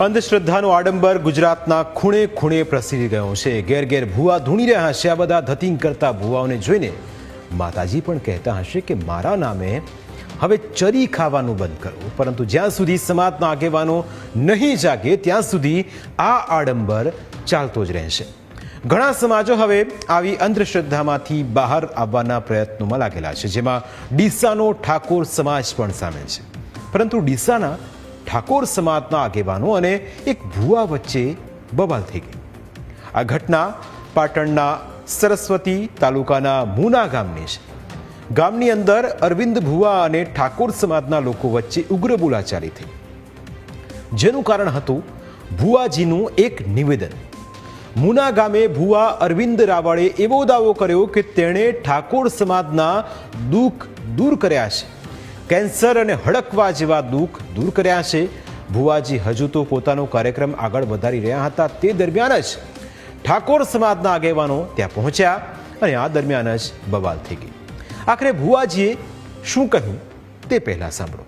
અંધશ્રદ્ધાનો આડંબર ગુજરાતના ખૂણે ખૂણે પ્રસરી ગયો છે. ઘેર ઘેર ભૂવા ધૂણી રહ્યા છે. આ બધા ધતિંગ કરતા ભૂવાઓને જોઈને માતાજી પણ કહેતા હશે કે મારા નામે હવે ચરી ખાવાનું બંધ કરો. પરંતુ જ્યાં સુધી સમાજના આગેવાનો નહીં જાગે ત્યાં સુધી આ આડંબર ચાલતો જ રહેશે. ઘણા સમાજો હવે આવી અંધશ્રદ્ધામાંથી બહાર આવવાના પ્રયત્નોમાં લાગેલા છે, જેમાં ડીસાનો ઠાકોર સમાજ પણ સામેલ છે. પરંતુ ડીસાના ઠાકોર સમાજના આગેવાનો અને એક ભૂવા વચ્ચે બબાલ થઈ ગઈ. આ ઘટના પાટણના સરસ્વતી તાલુકાના મુના ગામની છે. ગામની અંદર અરવિંદ ભુવા અને ઠાકોર સમાજના લોકો વચ્ચે ઉગ્ર બોલાચાલી થઈ, જેનું કારણ હતું ભુવાજીનું એક નિવેદન. મુના ગામે ભુવા અરવિંદ રાવળે એવો દાવો કર્યો કે તેણે ઠાકોર સમાજના દુઃખ દૂર કર્યા છે, કેન્સર અને હડકવા જેવા દુઃખ દૂર કર્યા છે. ભુવાજી હજુ તો પોતાનો કાર્યક્રમ આગળ વધારી રહ્યા હતા. તે દરમિયાન જ ઠાકોર સમાજના આગેવાનો ત્યાં પહોંચ્યા અને આ દરમિયાન જ બવાલ થઈ ગઈ. આખરે ભુવાજીએ શું કહ્યું તે પહેલા સાંભળો.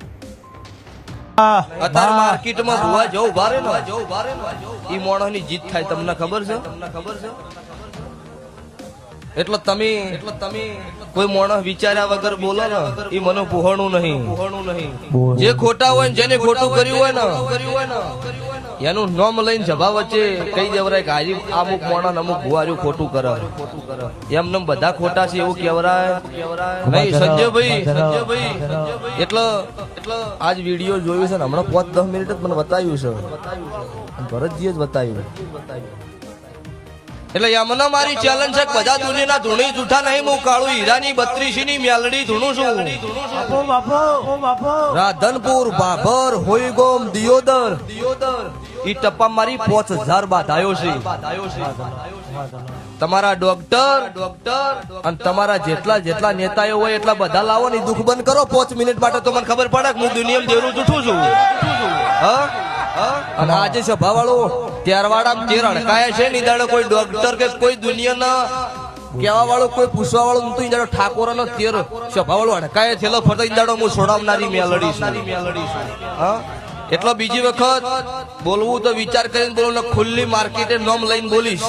અત્યારે માર્કેટમાં ભુવા જવું ભારે ઈ મોણસની જીત થાય, તમને ખબર છે? એટલે તમે કોઈ માણસ વિચાર્યા વગર બોલો ને એ મને પુહણું નહીં. જે ખોટા હોય ને જેને ખોટું કર્યું હોય ને એનું નામ લઈને જભા વચ્ચે કઈ દેવરાય કે આજે અમુક માણસ અમુક ભુવાર્યું ખોટું કરે, એમને બધા ખોટા છે એવું કહેવરાય નહીં. સંજયભાઈ એટલે આજ વિડીયો જોયું છે ને હમણાં 5-10 મિનિટ જ મને બતાવ્યું છે, ભરતજીએ જ બતાવ્યું. એટલે એમને મારી ચેલેન્જ છે કે બધા દુનિયાના ધૂણી જૂઠા નહીં, હું કાળું હીરાની 32 ની મેલડી ધૂણું છું. રાધનપુર, ભાભર, હોઈગોમ, દિયોદર ઈ ટપ્પા મારી 5000 બાધાયો છે. તમારા ડોક્ટર અને તમારા જેટલા નેતાઓ હોય એટલા બધા લાવો ને દુઃખ બંધ કરો 5 મિનિટ માટે, તો મને ખબર પડે કે હું દુનિયામાં દેરું જૂઠું છું. અને આજે સભા વાળો ત્યારવાડા તેર અડકાયા છે. નિદાડો કોઈ ડોક્ટર કે કોઈ દુનિયાના કેવા વાળો કોઈ પૂછવા વાળો તો ઇંદાડો ઠાકોરનો તેર સભા વાળો અડકાય થયેલો ફરતો ઇંદાડો હું છોડાવનારી મેલડી છું. એટલો બીજી વખત બોલવું તો વિચાર કરીને બોલો, ખુલ્લી માર્કેટે નોમ લઈને બોલીશ.